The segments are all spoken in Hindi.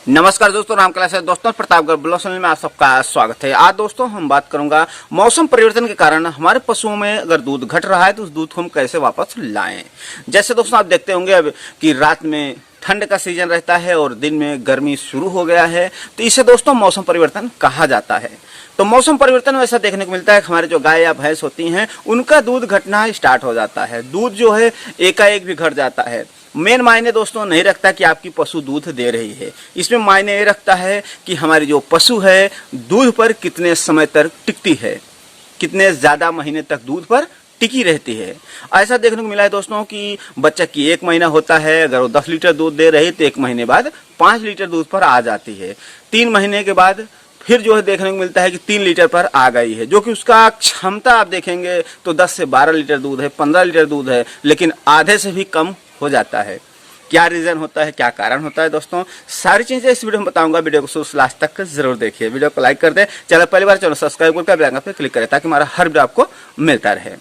नमस्कार दोस्तों, राम कैलाश है। दोस्तों प्रतापगढ़ ब्लॉग चैनल में आप सबका स्वागत है। आज दोस्तों हम बात करूंगा मौसम परिवर्तन के कारण हमारे पशुओं में अगर दूध घट रहा है तो उस दूध को हम कैसे वापस लाएं। जैसे दोस्तों आप देखते होंगे अब कि रात में ठंड का सीजन रहता है और दिन में गर्मी शुरू हो गया है, तो इसे दोस्तों मौसम परिवर्तन कहा जाता है। तो मौसम परिवर्तन में ऐसा देखने को मिलता है कि हमारे जो गाय या भैंस होती हैं उनका दूध घटना स्टार्ट हो जाता है। दूध जो है एकाएक भी घट जाता है। मेन मायने दोस्तों नहीं रखता कि आपकी पशु दूध दे रही है, इसमें मायने ये रखता है कि हमारी जो पशु है दूध पर कितने समय तक टिकती है, कितने ज्यादा महीने तक दूध पर टिकी रहती है। ऐसा देखने को मिला है दोस्तों कि बच्चा की 1 महीना होता है, अगर वो 10 लीटर दूध दे रही तो 1 महीने बाद 5 लीटर दूध पर आ जाती है। 3 महीने के बाद फिर जो है देखने को मिलता है कि 3 लीटर पर आ गई है, जो कि उसका क्षमता आप देखेंगे तो 10 से 12 लीटर दूध है, 15 लीटर दूध है, लेकिन आधे से भी कम हो जाता है। क्या रीजन होता है, क्या कारण होता है दोस्तों, सारी चीजें इस वीडियो में बताऊंगा। वीडियो को शुरू से लास्ट तक जरूर देखिए। वीडियो को लाइक कर दे, चैनल पहली बार चैनल सब्सक्राइब करके बेल आइकन पे क्लिक करें ताकि हमारा हर वीडियो आपको मिलता रहे।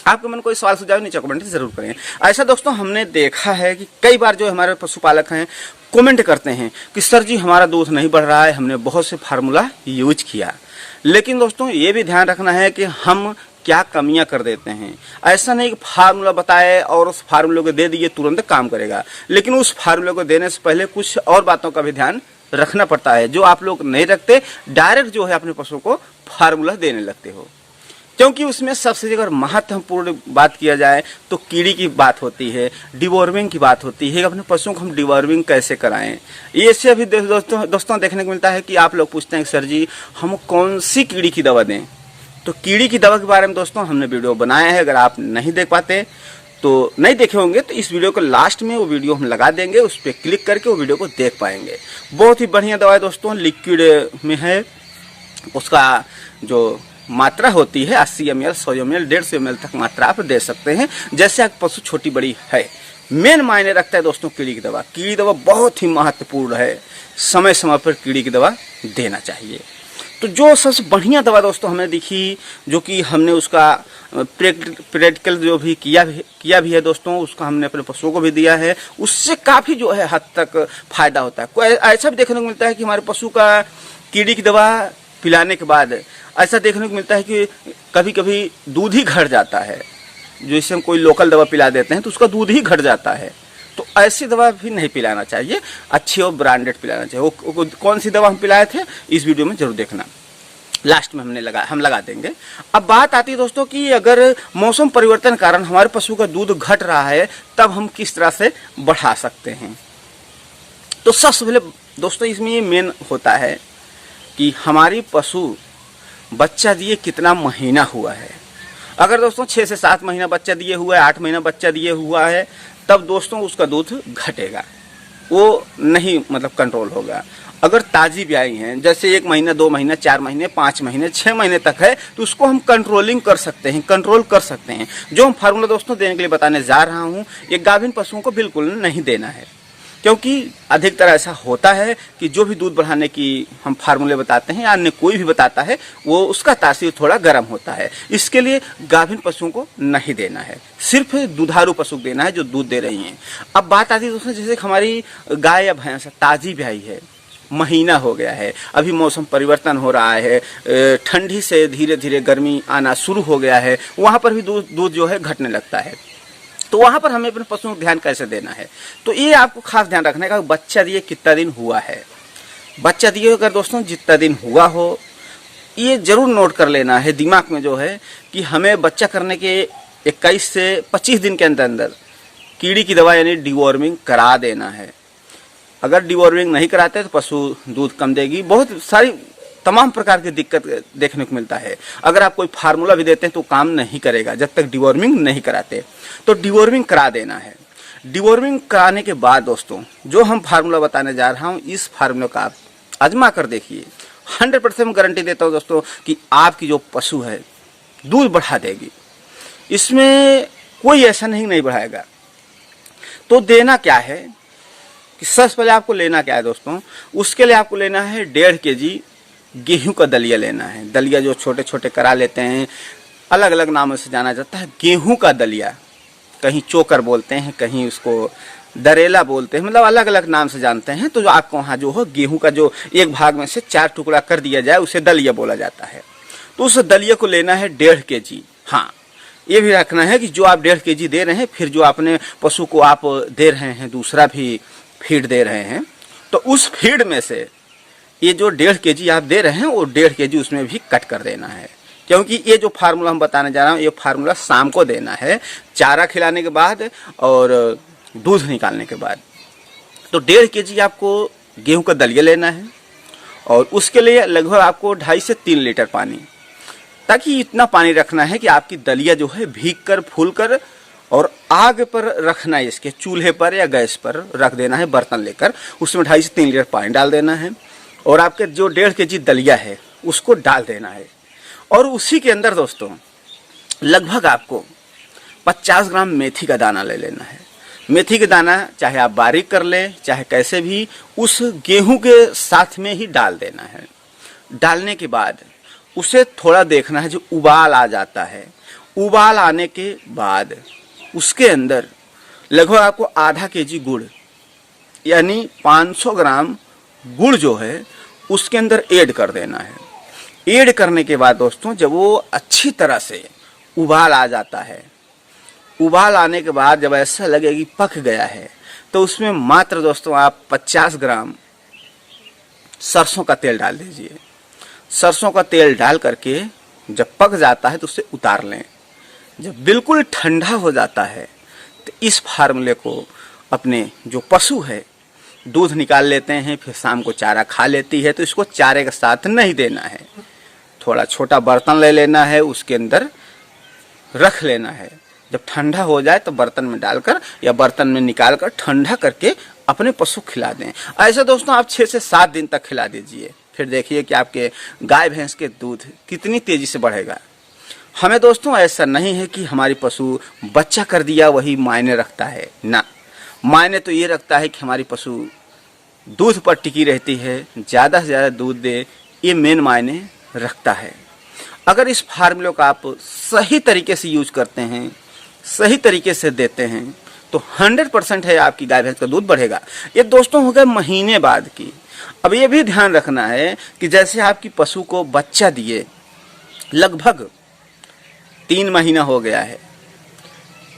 आपके मन कोई सवाल सुझाव नीचे कमेंट जरूर करें। ऐसा दोस्तों हमने देखा है कि कई बार जो हमारे पशुपालक हैं कमेंट करते हैं कि सर जी हमारा दूध नहीं बढ़ रहा है, हमने बहुत से फार्मूला यूज किया। लेकिन दोस्तों ये भी ध्यान रखना है कि हम क्या कमियां कर देते हैं। ऐसा नहीं कि फार्मूला बताए और उस फार्मूले को दे दिए तुरंत काम करेगा, लेकिन उस फार्मूले को देने से पहले कुछ और बातों का भी ध्यान रखना पड़ता है जो आप लोग नहीं रखते। डायरेक्ट जो है अपने पशु को फार्मूला देने लगते हो, क्योंकि उसमें सबसे अगर महत्वपूर्ण बात किया जाए तो कीड़ी की बात होती है, डिवॉर्मिंग की बात होती है। अपने पशुओं को हम डिवॉर्मिंग कैसे कराएं, ये से अभी दोस्तों देखने को मिलता है कि आप लोग पूछते हैं कि सर जी हम कौन सी कीड़ी की दवा दें। तो कीड़ी की दवा के बारे में दोस्तों हमने वीडियो बनाया है, अगर आप नहीं देख पाते तो नहीं देखे होंगे तो इस वीडियो को लास्ट में वो वीडियो हम लगा देंगे, उस पर क्लिक करके वो वीडियो को देख पाएंगे। बहुत ही बढ़िया दवा है दोस्तों, लिक्विड में है। उसका जो मात्रा होती है 80 ml, 100 ml, 150 ml तक मात्रा आप दे सकते हैं, जैसे आप पशु छोटी बड़ी है। मेन मायने रखता है दोस्तों कीड़ी की दवा। कीड़ी दवा बहुत ही महत्वपूर्ण है, समय समय पर कीड़ी की दवा देना चाहिए। तो जो सबसे बढ़िया दवा दोस्तों हमें दिखी, जो कि हमने उसका प्रैक्टिकल जो भी किया भी है दोस्तों, उसका हमने अपने पशुओं को भी दिया है, उससे काफी जो है हद तक फायदा होता है। कोई ऐसा भी देखने को मिलता है कि हमारे पशु का कीड़ी की दवा पिलाने के बाद ऐसा देखने को मिलता है कि कभी कभी दूध ही घट जाता है। जैसे हम कोई लोकल दवा पिला देते हैं तो उसका दूध ही घट जाता है, तो ऐसी दवा भी नहीं पिलाना चाहिए, अच्छी और ब्रांडेड पिलाना चाहिए। वो कौन सी दवा हम पिलाए थे इस वीडियो में जरूर देखना, लास्ट में हम लगा देंगे। अब बात आती है दोस्तों कि अगर मौसम परिवर्तन के कारण हमारे पशु का दूध घट रहा है तब हम किस तरह से बढ़ा सकते हैं। तो सबसे पहले दोस्तों इसमें ये मेन होता है कि हमारी पशु बच्चा दिए कितना महीना हुआ है। अगर दोस्तों 6 से 7 महीना बच्चा दिए हुआ है, 8 महीना बच्चा दिए हुआ है, तब दोस्तों उसका दूध घटेगा, वो नहीं कंट्रोल होगा। अगर ताजी ब्याई हैं, जैसे 1 महीना, 2 महीना, 4 महीने, 5 महीने, 6 महीने तक है, तो उसको हम कंट्रोल कर सकते हैं। जो हम फार्मूला दोस्तों देने के लिए बताने जा रहा हूँ, ये गाभिन पशुओं को बिल्कुल नहीं देना है, क्योंकि अधिकतर ऐसा होता है कि जो भी दूध बढ़ाने की हम फार्मूले बताते हैं या अन्य कोई भी बताता है वो उसका तासीर थोड़ा गर्म होता है। इसके लिए गाभिन पशुओं को नहीं देना है, सिर्फ दुधारू पशु देना है जो दूध दे रही हैं। अब बात आती है दोस्तों, जैसे हमारी गाय या भैंस ताजी ब्याई है, महीना हो गया है, अभी मौसम परिवर्तन हो रहा है, ठंडी से धीरे धीरे गर्मी आना शुरू हो गया है, वहां पर भी दूध जो है घटने लगता है। तो वहां पर हमें अपने पशुओं को ध्यान कैसे देना है, तो ये आपको खास ध्यान रखना है कि बच्चा दिए कितना दिन हुआ है। बच्चा दिए अगर दोस्तों जितना दिन हुआ हो, ये जरूर नोट कर लेना है दिमाग में जो है कि हमें बच्चा करने के 21 से 25 दिन के अंदर अंदर कीड़ी की दवा यानी डिवॉर्मिंग करा देना है। अगर डिवॉर्मिंग नहीं कराते तो पशु दूध कम देगी, बहुत सारी तमाम प्रकार की दिक्कत देखने को मिलता है। अगर आप कोई फार्मूला भी देते हैं तो काम नहीं करेगा जब तक डिवॉर्मिंग नहीं कराते। तो डिवॉर्मिंग करा देना है। डिवॉर्मिंग कराने के बाद दोस्तों जो हम फार्मूला बताने जा रहा हूं, इस फार्मूला का आप आजमा कर देखिए। 100% गारंटी देता हूं दोस्तों कि आपकी जो पशु है दूध बढ़ा देगी, इसमें कोई ऐसा नहीं बढ़ाएगा। तो देना क्या है कि सबसे पहले आपको लेना क्या है दोस्तों, उसके लिए आपको लेना है 1.5 kg गेहूं का दलिया लेना है। दलिया जो छोटे छोटे करा लेते हैं, अलग अलग नामों से जाना जाता है। गेहूं का दलिया, कहीं चोकर बोलते हैं, कहीं उसको दरेला बोलते हैं, मतलब अलग अलग नाम से जानते हैं। तो जो आपको वहाँ जो हो गेहूं का जो एक भाग में से 4 टुकड़ा कर दिया जाए उसे दलिया बोला जाता है। तो उस दलिया को लेना है 1.5 kg। हाँ, ये भी रखना है कि जो आप 1.5 kg दे रहे हैं, फिर जो अपने पशु को आप दे रहे हैं दूसरा भी फीड दे रहे हैं, तो उस फीड में से ये जो 1.5 kg आप दे रहे हैं वो 1.5 kg उसमें भी कट कर देना है। क्योंकि ये जो फार्मूला हम बताने जा रहा हूँ, ये फार्मूला शाम को देना है, चारा खिलाने के बाद और दूध निकालने के बाद। तो 1.5 kg आपको गेहूं का दलिया लेना है और उसके लिए लगभग आपको 2.5 से 3 लीटर पानी, ताकि इतना पानी रखना है कि आपकी दलिया जो है भीग कर फूल कर, और आग पर रखना है, इसके चूल्हे पर या गैस पर रख देना है बर्तन लेकर, उसमें 2.5 से 3 लीटर पानी डाल देना है और आपके जो 1.5 kg दलिया है उसको डाल देना है। और उसी के अंदर दोस्तों लगभग आपको 50 ग्राम मेथी का दाना ले लेना है। मेथी का दाना चाहे आप बारीक कर लें, चाहे कैसे भी, उस गेहूं के साथ में ही डाल देना है। डालने के बाद उसे थोड़ा देखना है, जो उबाल आ जाता है, उबाल आने के बाद उसके अंदर लगभग आपको आधा kg गुड़ यानी 500 ग्राम गुड़ जो है उसके अंदर ऐड कर देना है। ऐड करने के बाद दोस्तों जब वो अच्छी तरह से उबाल आ जाता है, उबाल आने के बाद जब ऐसा लगे कि पक गया है, तो उसमें मात्र दोस्तों आप 50 ग्राम सरसों का तेल डाल दीजिए। सरसों का तेल डाल करके जब पक जाता है तो उसे उतार लें। जब बिल्कुल ठंडा हो जाता है तो इस फार्मूले को अपने जो पशु है दूध निकाल लेते हैं, फिर शाम को चारा खा लेती है, तो इसको चारे के साथ नहीं देना है। थोड़ा छोटा बर्तन ले लेना है, उसके अंदर रख लेना है। जब ठंडा हो जाए तो बर्तन में डालकर या बर्तन में निकाल कर ठंडा करके अपने पशु खिला दें। ऐसा दोस्तों आप 6 से 7 दिन तक खिला दीजिए, फिर देखिए कि आपके गाय भैंस के दूध कितनी तेजी से बढ़ेगा। हमें दोस्तों ऐसा नहीं है कि हमारी पशु बच्चा कर दिया वही मायने रखता है, ना, मायने तो ये रखता है कि हमारी पशु दूध पर टिकी रहती है, ज़्यादा से ज़्यादा दूध दे, ये मेन मायने रखता है। अगर इस फार्मूले को आप सही तरीके से यूज करते हैं, सही तरीके से देते हैं, तो 100% है आपकी गाय भैंस का दूध बढ़ेगा। ये दोस्तों हो गए महीने बाद की। अब ये भी ध्यान रखना है कि जैसे आपकी पशु को बच्चा दिए लगभग 3 महीना हो गया है,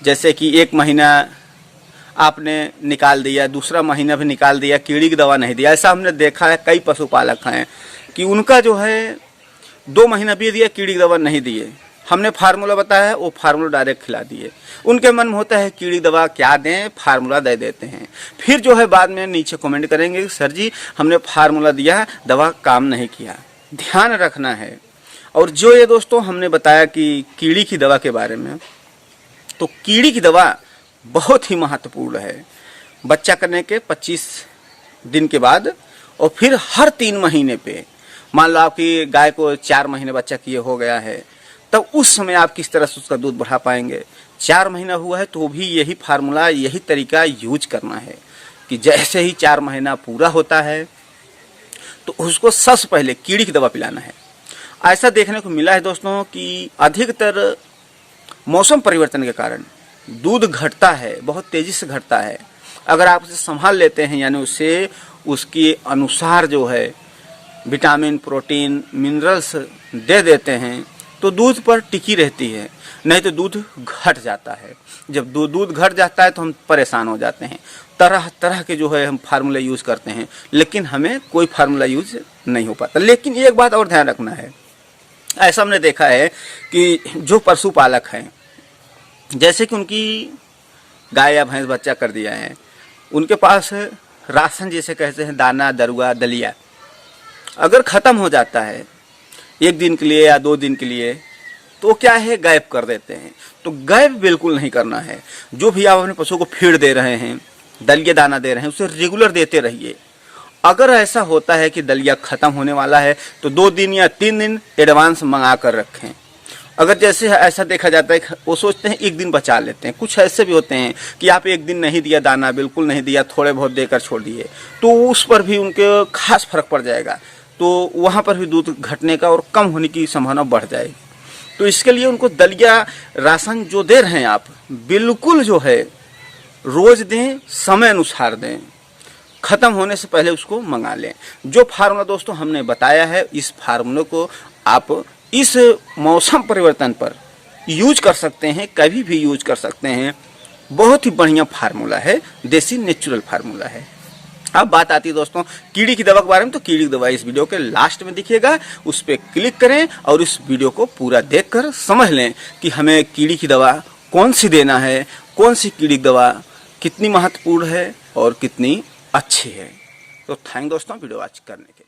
जैसे कि 1 महीना आपने निकाल दिया, दूसरा महीना भी निकाल दिया, कीड़ी की दवा नहीं दिया। ऐसा हमने देखा है, कई पशुपालक हैं कि उनका जो है 2 महीना भी दिया, कीड़ी की दवा नहीं दिए। हमने फार्मूला बताया, वो फार्मूला डायरेक्ट खिला दिए। उनके मन में होता है कीड़ी दवा क्या दें, फार्मूला दे देते हैं। फिर जो है बाद में नीचे कमेंट करेंगे कि सर जी हमने फार्मूला दिया, दवा काम नहीं किया। ध्यान रखना है। और जो ये दोस्तों हमने बताया कि कीड़ी की दवा के बारे में, तो कीड़ी की दवा बहुत ही महत्वपूर्ण है। बच्चा करने के 25 दिन के बाद और फिर हर 3 महीने पे, मान लो आपकी गाय को 4 महीने बच्चा किए हो गया है, तब उस समय आप किस तरह से उसका दूध बढ़ा पाएंगे। 4 महीना हुआ है तो भी यही फार्मूला, यही तरीका यूज करना है कि जैसे ही 4 महीना पूरा होता है तो उसको सबसे पहले कीड़ी की दवा पिलाना है। ऐसा देखने को मिला है दोस्तों कि अधिकतर मौसम परिवर्तन के कारण दूध घटता है, बहुत तेजी से घटता है। अगर आप उसे संभाल लेते हैं, यानी उसे उसके अनुसार जो है विटामिन, प्रोटीन, मिनरल्स दे देते हैं, तो दूध पर टिकी रहती है। नहीं तो दूध घट जाता है। जब दूध घट जाता है तो हम परेशान हो जाते हैं। तरह तरह के जो है हम फार्मूला यूज करते हैं, लेकिन हमें कोई फार्मूला यूज नहीं हो पाता। लेकिन एक बात और ध्यान रखना है, ऐसा हमने देखा है कि जो पशुपालक हैं, जैसे कि उनकी गाय या भैंस बच्चा कर दिया है, उनके पास राशन जैसे कहते हैं दाना, दरुआ, दलिया अगर ख़त्म हो जाता है 1 दिन के लिए या 2 दिन के लिए, तो क्या है गायब कर देते हैं। तो गायब बिल्कुल नहीं करना है। जो भी आप अपने पशु को फीड दे रहे हैं, दलिया दाना दे रहे हैं, उसे रेगुलर देते रहिए। अगर ऐसा होता है कि दलिया ख़त्म होने वाला है तो 2 दिन या 3 दिन एडवांस मंगा कर रखें। अगर जैसे ऐसा देखा जाता है वो सोचते हैं 1 दिन बचा लेते हैं, कुछ ऐसे भी होते हैं कि आप 1 दिन नहीं दिया दाना, बिल्कुल नहीं दिया, थोड़े बहुत देकर छोड़ दिए, तो उस पर भी उनके खास फर्क पड़ जाएगा। तो वहाँ पर भी दूध घटने का और कम होने की संभावना बढ़ जाएगी। तो इसके लिए उनको दलिया राशन जो दे रहे हैं आप, बिल्कुल जो है रोज दें, समय अनुसार दें, खत्म होने से पहले उसको मंगा लें। जो फार्मूला दोस्तों हमने बताया है, इस फार्मूले को आप इस मौसम परिवर्तन पर यूज कर सकते हैं, कभी भी यूज कर सकते हैं। बहुत ही बढ़िया फार्मूला है, देसी नेचुरल फार्मूला है। अब बात आती है दोस्तों कीड़ी की दवा के बारे में। तो कीड़ी की दवा इस वीडियो के लास्ट में दिखेगा, उस पर क्लिक करें और इस वीडियो को पूरा देखकर समझ लें कि हमें कीड़ी की दवा कौन सी देना है, कौन सी कीड़ी की दवा कितनी महत्वपूर्ण है और कितनी अच्छी है। तो थैंक दोस्तों वीडियो वॉच करने के लिए।